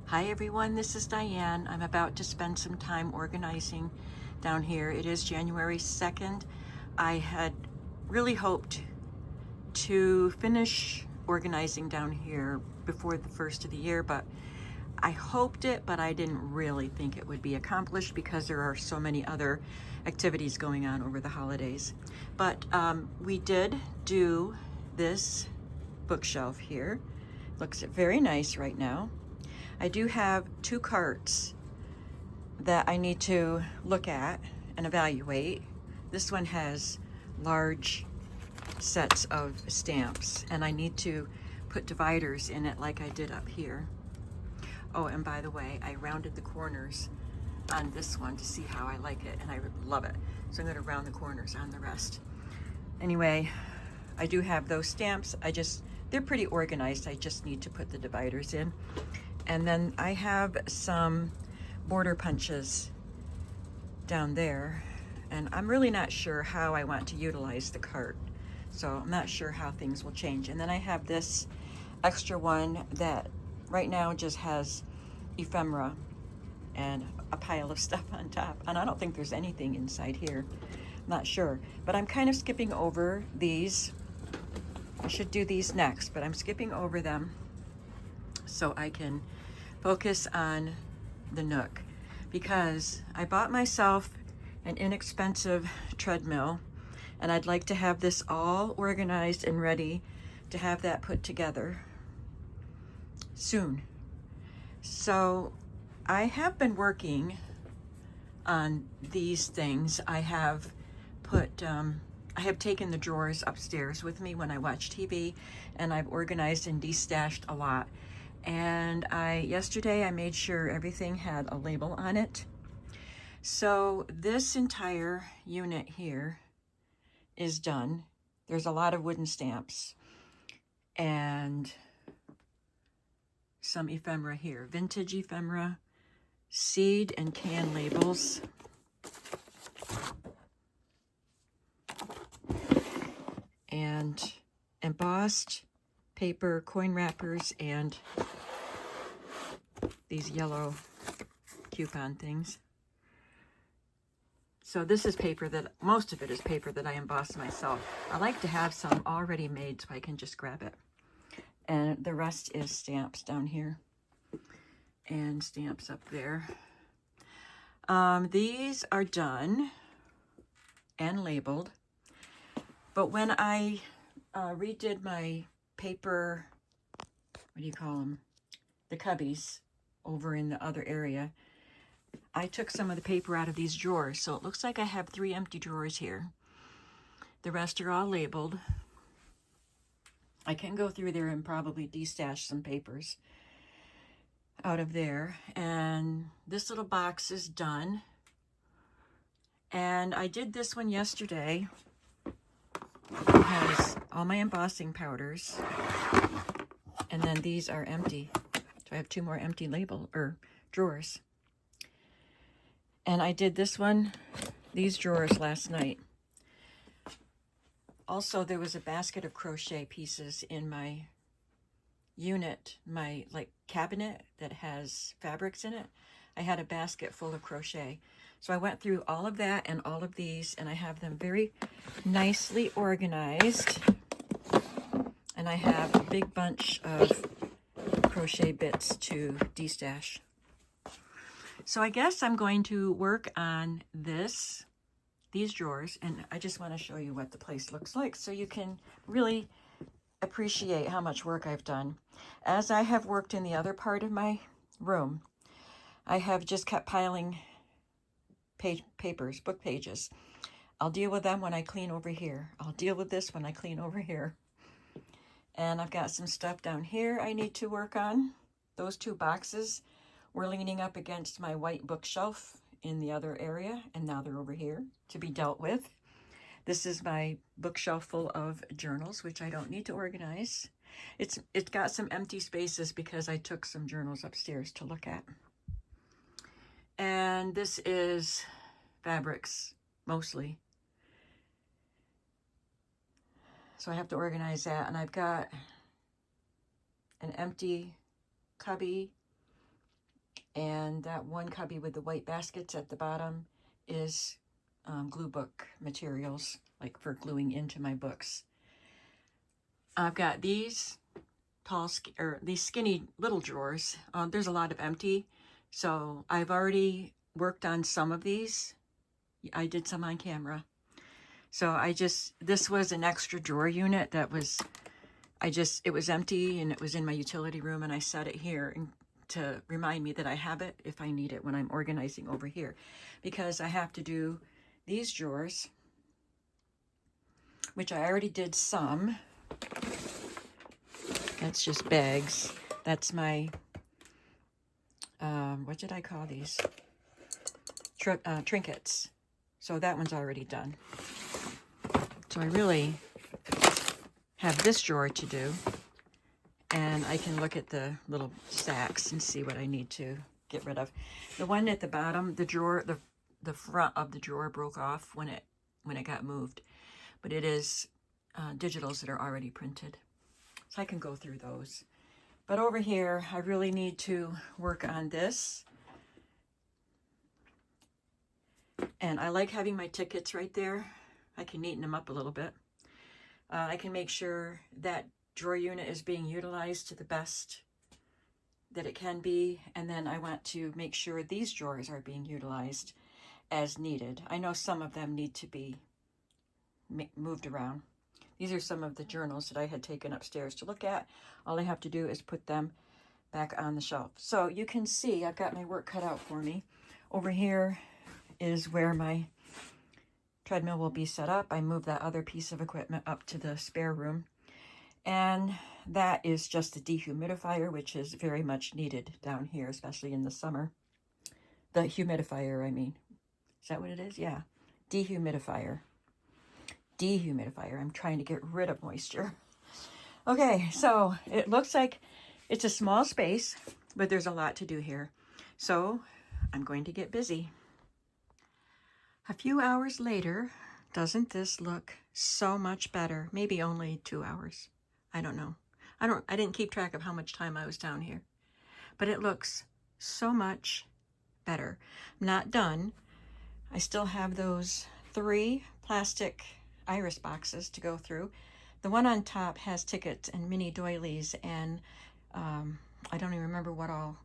Hi everyone, this is Diane. I'm about to spend some time organizing down here. It is January 2nd. I had really hoped to finish organizing down here before the first of the year, but I hoped it, but I didn't really think it would be accomplished because there are so many other activities going on over the holidays. But we did do this bookshelf here. Looks very nice right now. I do have two carts that I need to look at and evaluate. This one has large sets of stamps, and I need to put dividers in it like I did up here. Oh, and by the way, I rounded the corners on this one to see how I like it, and I love it. So I'm going to round the corners on the rest. Anyway, I do have those stamps. They're pretty organized. I just need to put the dividers in. And then I have some border punches down there, and I'm really not sure how I want to utilize the cart. So I'm not sure how things will change. And then I have this extra one that right now just has ephemera and a pile of stuff on top. And I don't think there's anything inside here. I'm not sure. But I'm kind of skipping over these. I should do these next, but I'm skipping over them so I can focus on the Nook, because I bought myself an inexpensive treadmill, and I'd like to have this all organized and ready to have that put together soon. So I have been working on these things. I have taken the drawers upstairs with me when I watch TV, and I've organized and destashed a lot. And yesterday I made sure everything had a label on it. So this entire unit here is done. There's a lot of wooden stamps and some ephemera here. Vintage ephemera, seed and can labels, and embossed paper, coin wrappers, and these yellow coupon things. So this is paper most of it is paper that I embossed myself. I like to have some already made so I can just grab it. And the rest is stamps down here and stamps up there. These are done and labeled. But when I redid my paper, what do you call them? The cubbies over in the other area, I took some of the paper out of these drawers. So it looks like I have 3 empty drawers here. The rest are all labeled. I can go through there and probably destash some papers out of there. And this little box is done. And I did this one yesterday. It has all my embossing powders. And then these are empty. So I have 2 more empty drawers. And I did these drawers last night. Also, there was a basket of crochet pieces in my unit, my cabinet that has fabrics in it. I had a basket full of crochet. So I went through all of that and all of these, and I have them very nicely organized. And I have a big bunch of crochet bits to destash. So I guess I'm going to work on these drawers, and I just want to show you what the place looks like so you can really appreciate how much work I've done. As I have worked in the other part of my room, I have just kept piling papers, book pages. I'll deal with them when I clean over here. I'll deal with this when I clean over here. And I've got some stuff down here I need to work on. Those 2 boxes were leaning up against my white bookshelf in the other area, and now they're over here to be dealt with. This is my bookshelf full of journals, which I don't need to organize. It's got some empty spaces because I took some journals upstairs to look at. And this is fabrics, mostly. So I have to organize that. And I've got an empty cubby And that one cubby with the white baskets at the bottom is glue book materials, like for gluing into my books. I've got these these skinny little drawers. There's a lot of empty, so I've already worked on some of these. I did some on camera. So this was an extra drawer unit that was, it was empty and it was in my utility room, and I set it here to remind me that I have it if I need it when I'm organizing over here, because I have to do these drawers, which I already did some. That's just bags. That's my, what did I call these? Trinkets. So that one's already done. So I really have this drawer to do, and I can look at the little stacks and see what I need to get rid of. The one at the bottom, the drawer, the front of the drawer broke off when it got moved, but it is digitals that are already printed, so I can go through those. But over here, I really need to work on this. And I like having my tickets right there. I can neaten them up a little bit. I can make sure that drawer unit is being utilized to the best that it can be. And then I want to make sure these drawers are being utilized as needed. I know some of them need to be moved around. These are some of the journals that I had taken upstairs to look at. All I have to do is put them back on the shelf. So you can see I've got my work cut out for me. Over here is where my treadmill will be set up. I moved that other piece of equipment up to the spare room. And that is just a dehumidifier, which is very much needed down here, especially in the summer. The humidifier, I mean. Is that what it is? Yeah. Dehumidifier. Dehumidifier. I'm trying to get rid of moisture. Okay, so it looks like it's a small space, but there's a lot to do here. So I'm going to get busy. A few hours later, doesn't this look so much better? Maybe only 2 hours. I don't know. I didn't keep track of how much time I was down here, but it looks so much better. I'm not done. I still have those 3 plastic iris boxes to go through. The one on top has tickets and mini doilies and I don't even remember what all.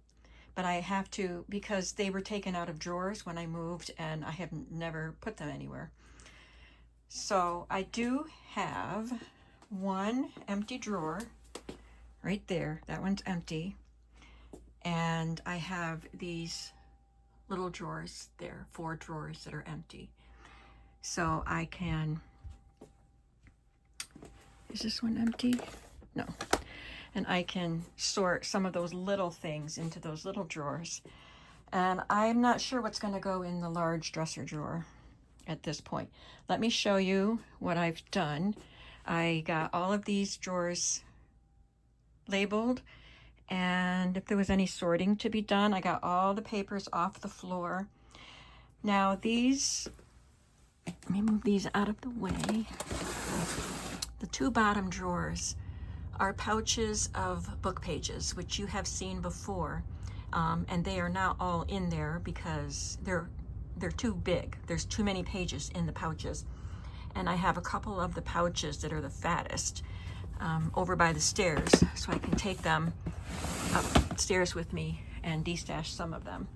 But I have to, because they were taken out of drawers when I moved and I have never put them anywhere. So I do have one empty drawer right there. That one's empty. And I have these little drawers there, 4 drawers that are empty. So I can, is this one empty? No. And I can sort some of those little things into those little drawers. And I'm not sure what's going to go in the large dresser drawer at this point. Let me show you what I've done. I got all of these drawers labeled, and if there was any sorting to be done, I got all the papers off the floor. Now these, let me move these out of the way. The 2 bottom drawers are pouches of book pages, which you have seen before, and they are not all in there because they're too big. There's too many pages in the pouches, and I have a couple of the pouches that are the fattest over by the stairs, so I can take them upstairs with me and destash some of them.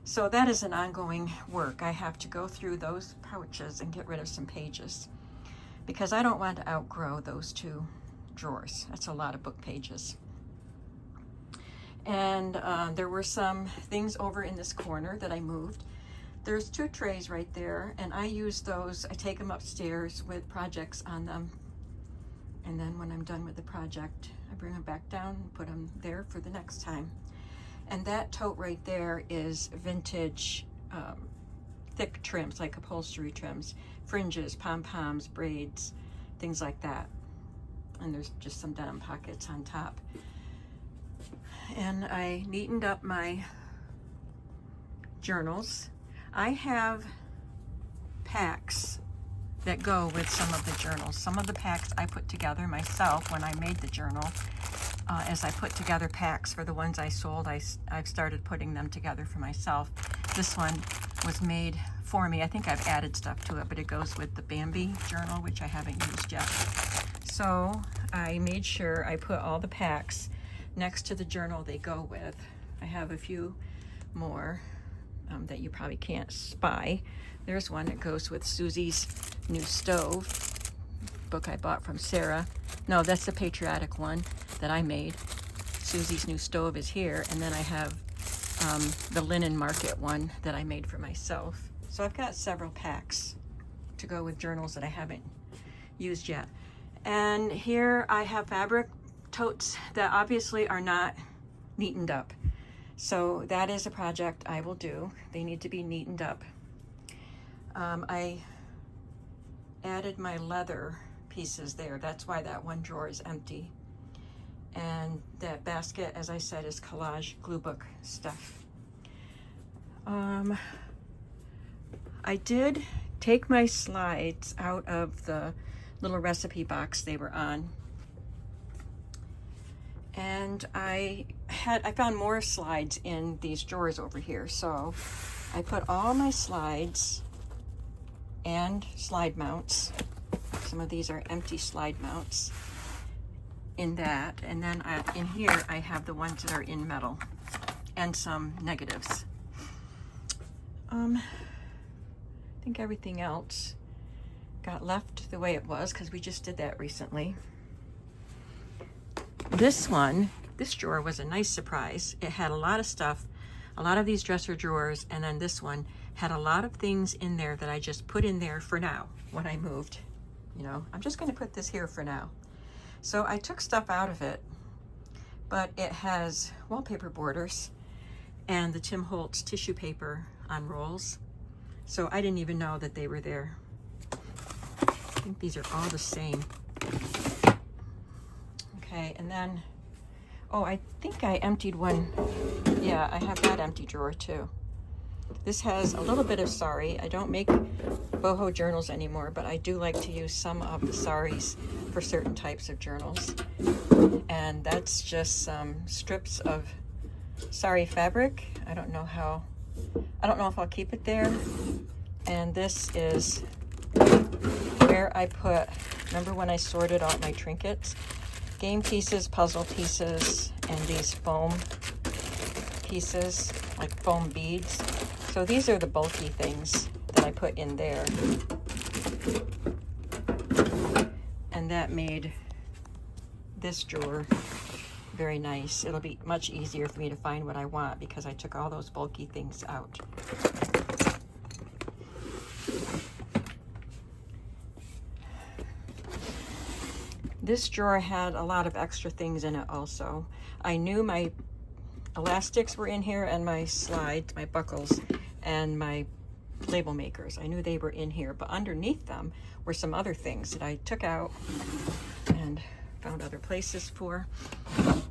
So that is an ongoing work. I have to go through those pouches and get rid of some pages because I don't want to outgrow those 2 drawers. That's a lot of book pages. And there were some things over in this corner that I moved. There's 2 trays right there, and I use those. I take them upstairs with projects on them, and then when I'm done with the project, I bring them back down and put them there for the next time. And that tote right there is vintage thick trims, like upholstery trims, fringes, pom-poms, braids, things like that. And there's just some denim pockets on top. And I neatened up my journals. I have packs that go with some of the journals. Some of the packs I put together myself when I made the journal. as I put together packs for the ones I sold. I've started putting them together for myself. This one was made for me. I think I've added stuff to it, but it goes with the Bambi journal, which I haven't used yet. So I made sure I put all the packs next to the journal they go with. I have a few more that you probably can't spy. There's one that goes with Susie's New Stove, book I bought from Sarah. No, that's the patriotic one that I made. Susie's New Stove is here, and then I have the linen market one that I made for myself. So I've got several packs to go with journals that I haven't used yet. And here I have fabric totes that obviously are not neatened up. So that is a project I will do. They need to be neatened up. I added my leather pieces there. That's why that one drawer is empty. And that basket, as I said, is collage glue book stuff. I did take my slides out of the little recipe box they were on. And I found more slides in these drawers over here. So I put all my slides and slide mounts. Some of these are empty slide mounts in that. And then in here, I have the ones that are in metal and some negatives. I think everything else got left the way it was because we just did that recently. This drawer was a nice surprise. It had a lot of stuff, a lot of these dresser drawers, and then this one had a lot of things in there that I just put in there for now when I moved. You know, I'm just going to put this here for now. So I took stuff out of it, but it has wallpaper borders and the Tim Holtz tissue paper on rolls. So I didn't even know that they were there. I think these are all the same. Okay, and then, oh, I think I emptied one. Yeah, I have that empty drawer too. This has a little bit of sari. I don't make boho journals anymore, but I do like to use some of the saris for certain types of journals. And that's just some strips of sari fabric. I don't know if I'll keep it there. And this is where I put, remember when I sorted out my trinkets? Game pieces, puzzle pieces, and these foam pieces, like foam beads. So these are the bulky things that I put in there. And that made this drawer very nice. It'll be much easier for me to find what I want because I took all those bulky things out. This drawer had a lot of extra things in it also. I knew my elastics were in here and my slides, my buckles, and my label makers. I knew they were in here, but underneath them were some other things that I took out and found other places for.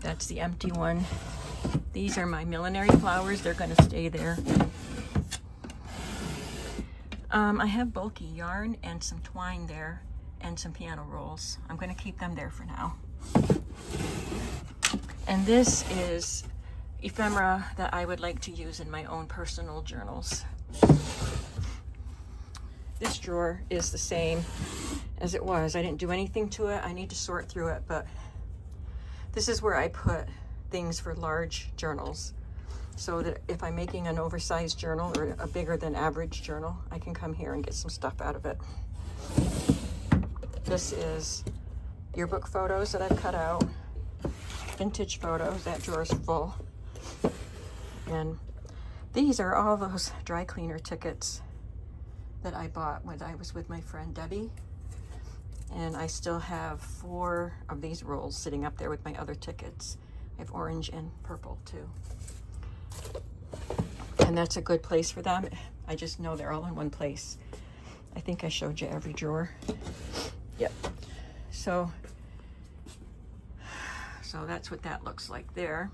That's the empty one. These are my millinery flowers. They're going to stay there. I have bulky yarn and some twine there and some piano rolls. I'm going to keep them there for now. And this is ephemera that I would like to use in my own personal journals. This drawer is the same as it was. I didn't do anything to it. I need to sort through it, but this is where I put things for large journals, so that if I'm making an oversized journal or a bigger than average journal, I can come here and get some stuff out of it. This is yearbook photos that I've cut out, vintage photos. That drawer's full. And these are all those dry cleaner tickets that I bought when I was with my friend Debbie. And I still have 4 of these rolls sitting up there with my other tickets. I have orange and purple too. And that's a good place for them. I just know they're all in one place. I think I showed you every drawer. Yep. So that's what that looks like there.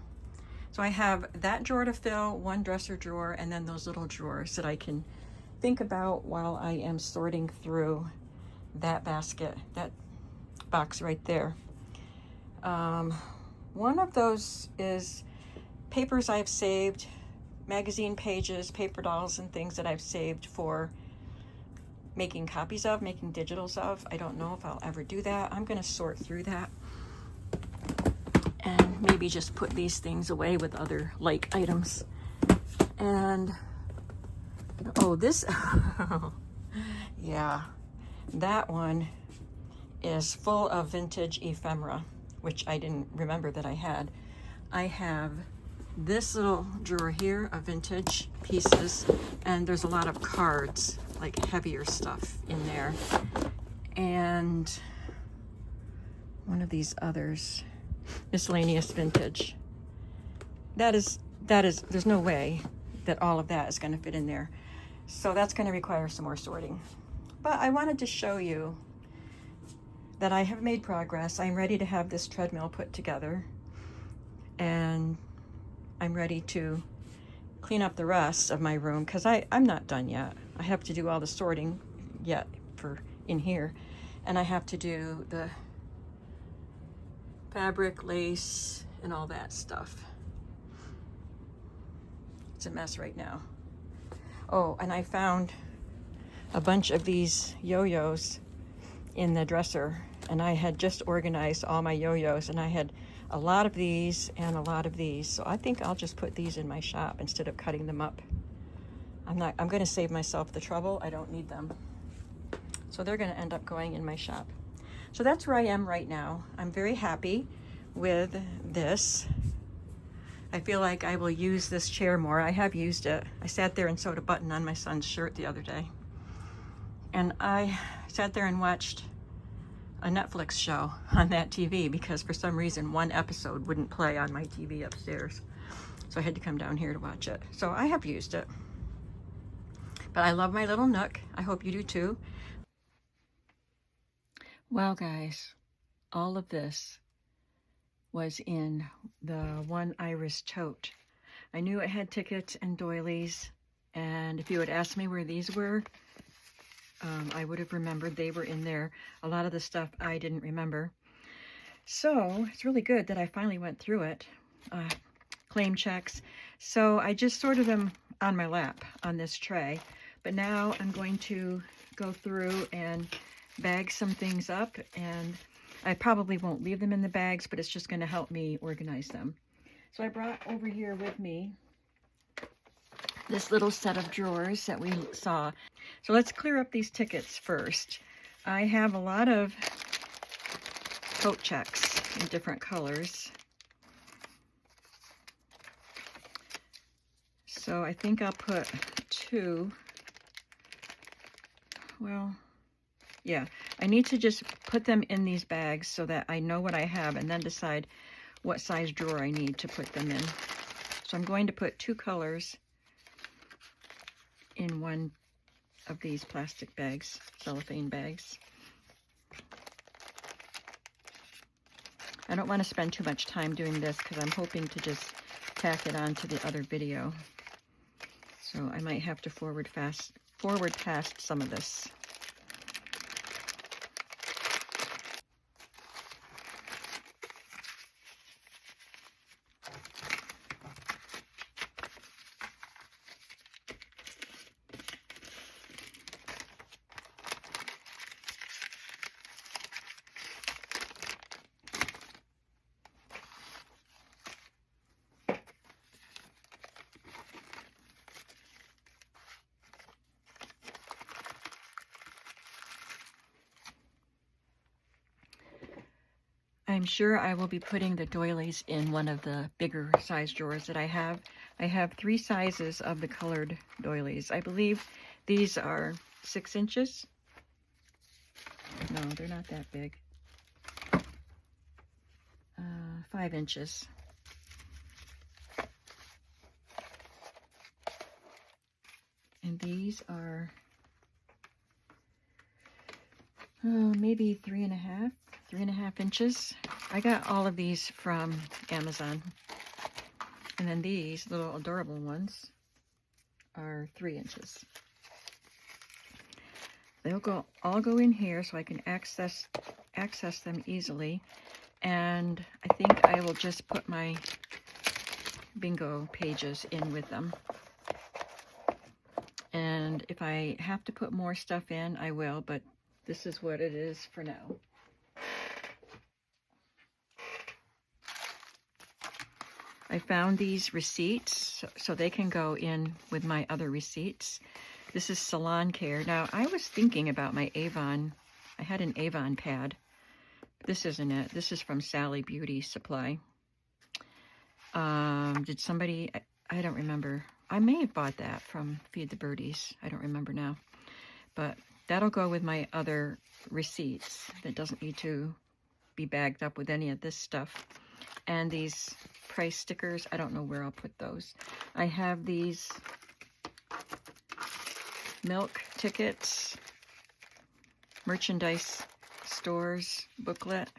So I have that drawer to fill, one dresser drawer, and then those little drawers that I can think about while I am sorting through that basket, that box right there. One of those is papers I've saved, magazine pages, paper dolls, and things that I've saved for making copies of, making digitals of. I don't know if I'll ever do that. I'm going to sort through that and maybe just put these things away with other like items. And oh, this, yeah, that one is full of vintage ephemera, which I didn't remember that I had. I have this little drawer here of vintage pieces, and there's a lot of cards, like heavier stuff in there. And one of these others, miscellaneous vintage. That is, there's no way that all of that is going to fit in there. So that's going to require some more sorting. But I wanted to show you that I have made progress. I'm ready to have this treadmill put together, and I'm ready to clean up the rest of my room because I'm not done yet. I have to do all the sorting yet for in here, and I have to do the fabric, lace, and all that stuff. It's a mess right now. Oh, and I found a bunch of these yo-yos in the dresser, and I had just organized all my yo-yos, and I had a lot of these and a lot of these. So I think I'll just put these in my shop instead of cutting them up. I'm going to save myself the trouble. I don't need them. So they're going to end up going in my shop. So that's where I am right now. I'm very happy with this. I feel like I will use this chair more. I have used it. I sat there and sewed a button on my son's shirt the other day. And I sat there and watched a Netflix show on that TV because for some reason one episode wouldn't play on my TV upstairs. So I had to come down here to watch it. So I have used it. But I love my little Nook. I hope you do too. Well, guys, all of this was in the One Iris tote. I knew it had tickets and doilies, and if you had asked me where these were, I would have remembered they were in there. A lot of the stuff I didn't remember. So it's really good that I finally went through it. Claim checks. So I just sorted them on my lap on this tray. But now I'm going to go through and bag some things up, and I probably won't leave them in the bags, but it's just going to help me organize them. So I brought over here with me this little set of drawers that we saw. So let's clear up these tickets first. I have a lot of coat checks in different colors. So I think I'll put 2. Well, yeah, I need to just put them in these bags so that I know what I have and then decide what size drawer I need to put them in. So I'm going to put 2 colors in one of these plastic bags, cellophane bags. I don't want to spend too much time doing this because I'm hoping to just tack it on to the other video. So I might have to forward past some of this. I'm sure I will be putting the doilies in one of the bigger size drawers that I have. I have 3 sizes of the colored doilies. I believe these are 6 inches. No, they're not that big. 5 inches. And these are maybe 3.5 inches. I got all of these from Amazon. And then these little adorable ones are 3 inches. They'll all go in here so I can access them easily. And I think I will just put my bingo pages in with them. And if I have to put more stuff in, I will, but this is what it is for now. I found these receipts, so they can go in with my other receipts. This is Salon Care. Now, I was thinking about my Avon. I had an Avon pad. This isn't it. This is from Sally Beauty Supply. Did somebody... I don't remember. I may have bought that from Feed the Birdies. I don't remember now. But that'll go with my other receipts. That doesn't need to be bagged up with any of this stuff. And these price stickers, I don't know where I'll put those. I have these milk tickets, merchandise stores booklet,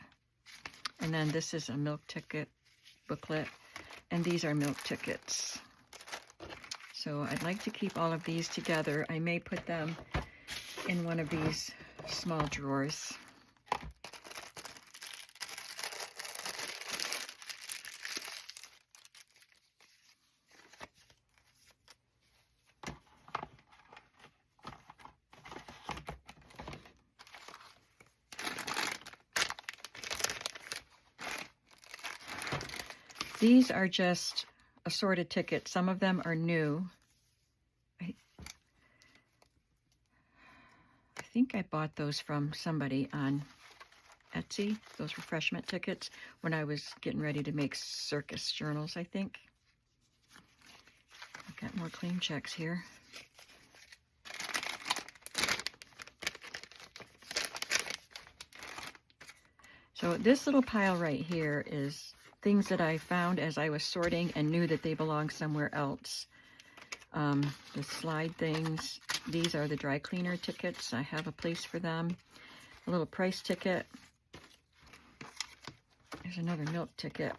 and then this is a milk ticket booklet, and these are milk tickets. So I'd like to keep all of these together. I may put them in one of these small drawers. These are just assorted tickets. Some of them are new. I think I bought those from somebody on Etsy, those refreshment tickets, when I was getting ready to make circus journals, I think. I've got more claim checks here. So this little pile right here is things that I found as I was sorting and knew that they belonged somewhere else. The slide things, these are the dry cleaner tickets. I have a place for them. A little price ticket. There's another milk ticket.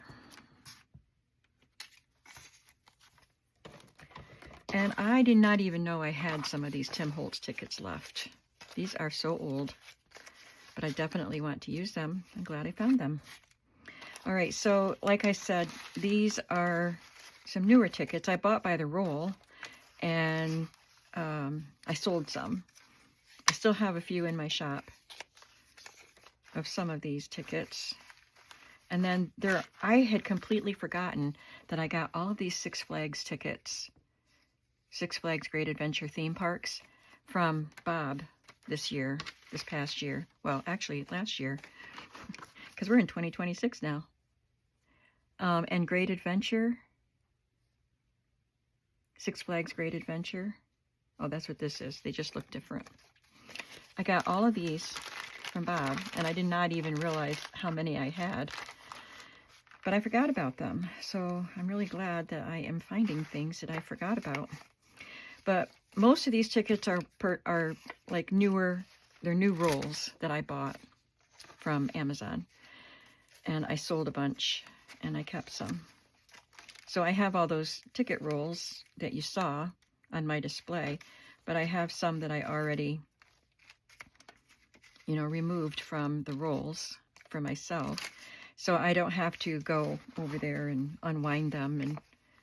And I did not even know I had some of these Tim Holtz tickets left. These are so old, but I definitely want to use them. I'm glad I found them. All right, so like I said, these are some newer tickets I bought by the roll, and I sold some. I still have a few in my shop of some of these tickets. And then I had completely forgotten that I got all of these Six Flags tickets, Six Flags Great Adventure theme parks, from Bob this past year. Well, actually last year, because we're in 2026 now. And Great Adventure, Six Flags Great Adventure. Oh, that's what this is. They just look different. I got all of these from Bob, and I did not even realize how many I had. But I forgot about them, so I'm really glad that I am finding things that I forgot about. But most of these tickets are like newer. They're new rolls that I bought from Amazon, and I sold a bunch. And I kept some. So I have all those ticket rolls that you saw on my display, but I have some that I already, removed from the rolls for myself. So I don't have to go over there and unwind them and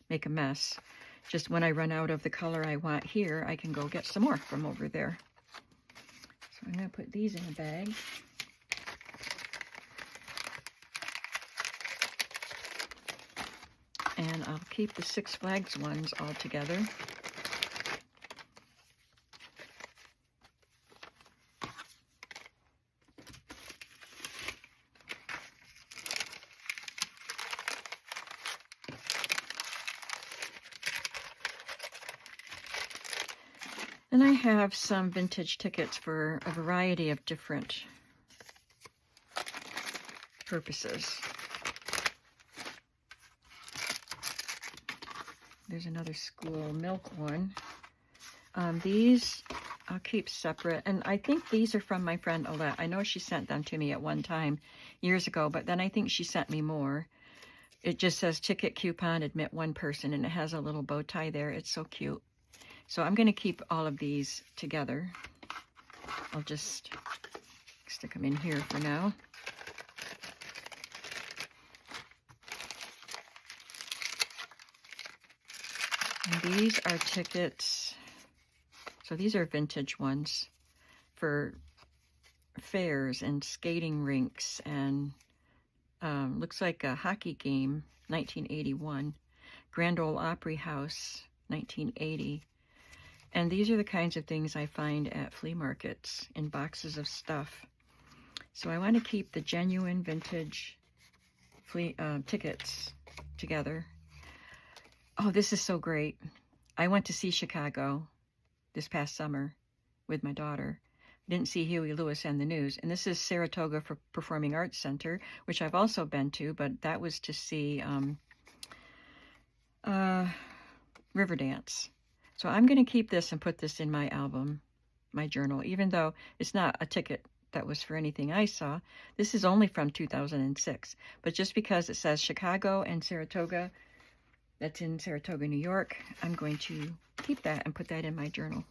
make a mess. Just when I run out of the color I want here, I can go get some more from over there. So I'm going to put these in a bag. And I'll keep the Six Flags ones all together. And I have some vintage tickets for a variety of different purposes. There's another school milk one. These I'll keep separate. And I think these are from my friend Alette. I know she sent them to me at one time years ago, but then I think she sent me more. It just says ticket coupon, admit one person, and it has a little bow tie there. It's so cute. So I'm going to keep all of these together. I'll just stick them in here for now. And these are tickets. So these are vintage ones for fairs and skating rinks and looks like a hockey game, 1981. Grand Ole Opry House, 1980. And these are the kinds of things I find at flea markets in boxes of stuff. So I want to keep the genuine vintage flea tickets together. Oh, this is so great. I went to see Chicago this past summer with my daughter. Didn't see Huey Lewis and the News. And this is Saratoga for Performing Arts Center, which I've also been to, but that was to see Riverdance. So I'm going to keep this and put this in my album, my journal, even though it's not a ticket that was for anything I saw. This is only from 2006. But just because it says Chicago and Saratoga, that's in Saratoga, New York, I'm going to keep that and put that in my journal.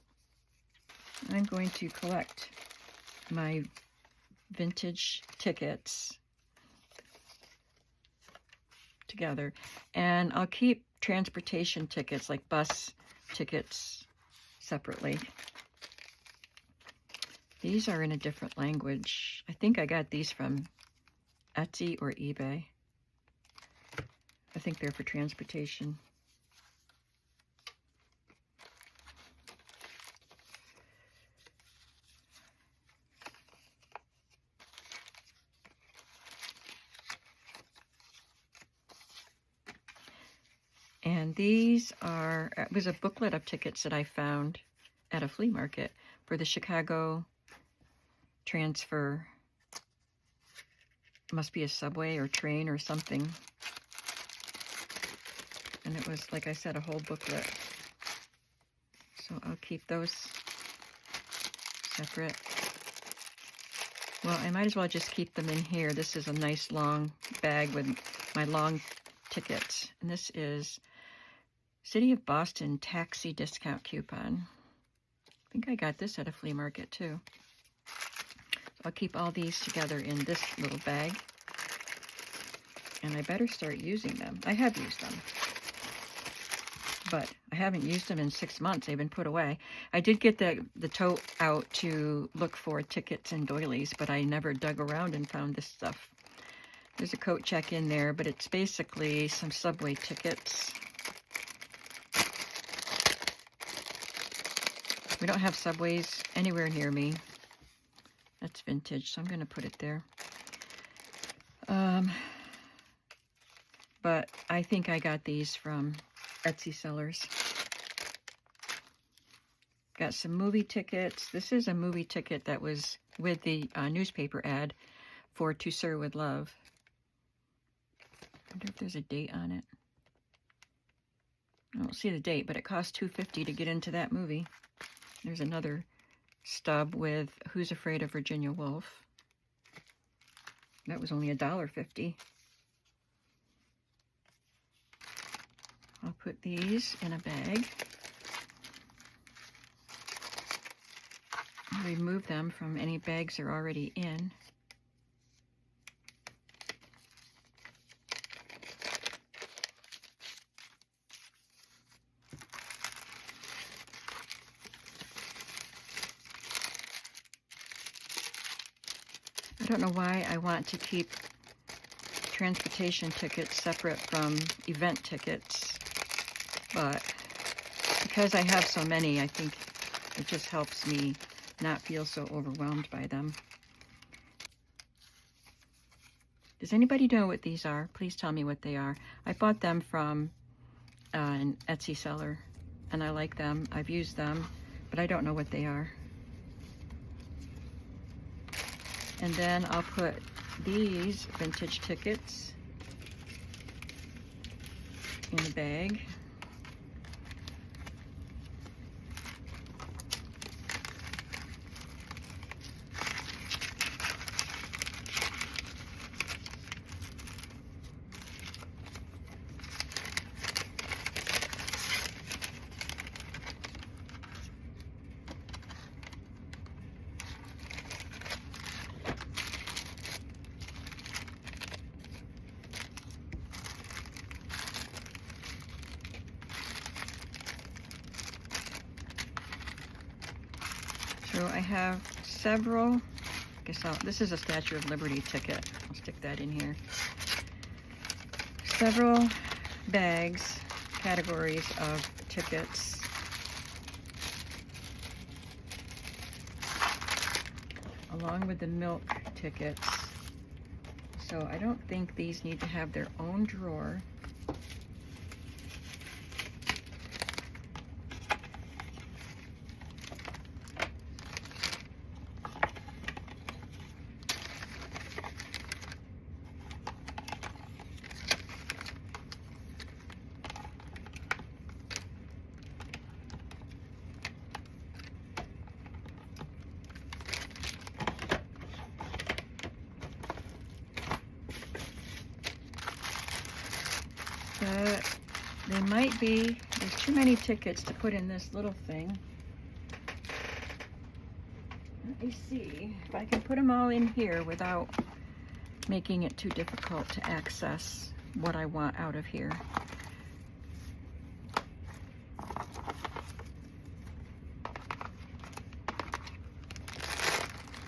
I'm going to collect my vintage tickets together, and I'll keep transportation tickets like bus tickets separately. These are in a different language. I think I got these from Etsy or eBay. I think they're for transportation. And these are, it was a booklet of tickets that I found at a flea market for the Chicago transfer. Must be a subway or train or something. And it was, like I said, a whole booklet. So I'll keep those separate. Well, I might as well just keep them in here. This is a nice long bag with my long tickets. And this is City of Boston taxi discount coupon. I think I got this at a flea market too. I'll keep all these together in this little bag. And I better start using them. I have used them, but I haven't used them in 6 months. They've been put away. I did get the tote out to look for tickets and doilies, but I never dug around and found this stuff. There's a coat check in there, but it's basically some subway tickets. We don't have subways anywhere near me. That's vintage, so I'm going to put it there. But I think I got these from Etsy sellers. Got some movie tickets. This is a movie ticket that was with the newspaper ad for To Sir With Love. I wonder if there's a date on it. I don't see the date, but it cost $2.50 to get into that movie. There's another stub with Who's Afraid of Virginia Woolf. That was only $1.50. I'll put these in a bag. Remove them from any bags they're already in. I don't know why I want to keep transportation tickets separate from event tickets, but because I have so many, I think it just helps me not feel so overwhelmed by them. Does anybody know what these are? Please tell me what they are. I bought them from an Etsy seller, and I like them. I've used them, but I don't know what they are. And then I'll put these vintage tickets in the bag. So I have several, this is a Statue of Liberty ticket. I'll stick that in here. Several bags, categories of tickets. Along with the milk tickets. So I don't think these need to have their own drawer. They might be, there's too many tickets to put in this little thing. Let me see if I can put them all in here without making it too difficult to access what I want out of here.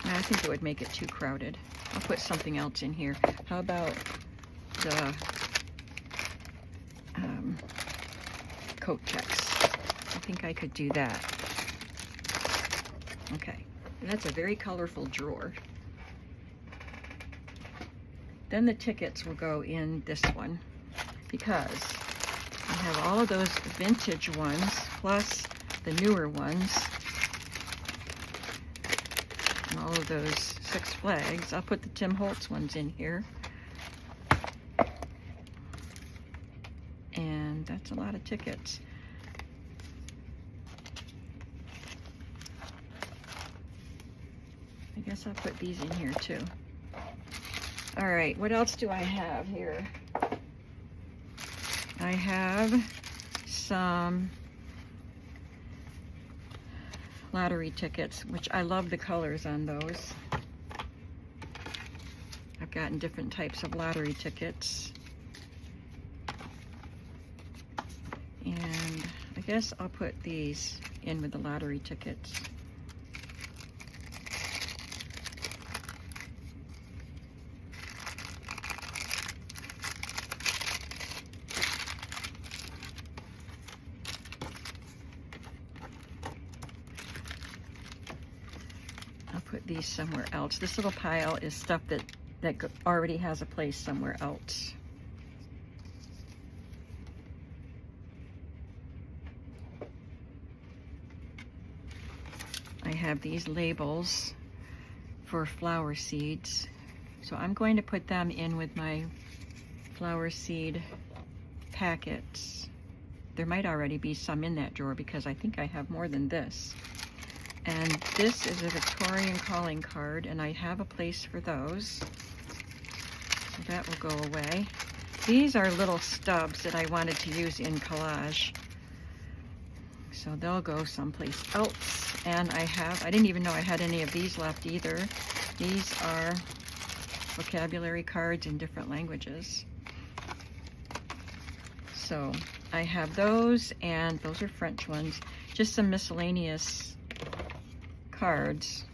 I think it would make it too crowded. I'll put something else in here. How about the coat checks? I think I could do that. Okay, and that's a very colorful drawer. Then the tickets will go in this one because I have all of those vintage ones plus the newer ones and all of those Six Flags. I'll put the Tim Holtz ones in here. And that's a lot of tickets. I guess I'll put these in here too. All right, what else do I have here? I have some lottery tickets, which I love the colors on those. I've gotten different types of lottery tickets. And I guess I'll put these in with the lottery tickets. I'll put these somewhere else. This little pile is stuff that already has a place somewhere else. I have these labels for flower seeds. So I'm going to put them in with my flower seed packets. There might already be some in that drawer because I think I have more than this. And this is a Victorian calling card, and I have a place for those. So that will go away. These are little stubs that I wanted to use in collage. So they'll go someplace else. And I didn't even know I had any of these left either. These are vocabulary cards in different languages. So I have those, and those are French ones. Just some miscellaneous cards.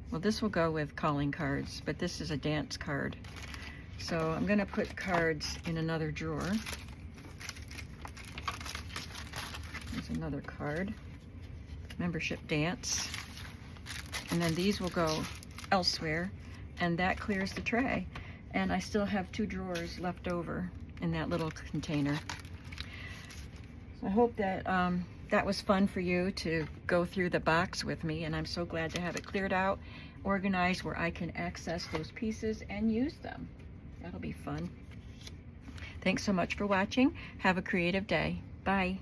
Well, this will go with calling cards, but this is a dance card. So I'm gonna put cards in another drawer. There's another card. Membership dance. And then these will go elsewhere, and that clears the tray. And I still have 2 drawers left over in that little container. So I hope that that was fun for you to go through the box with me, and I'm so glad to have it cleared out, organized where I can access those pieces and use them. That'll be fun. Thanks so much for watching. Have a creative day. Bye.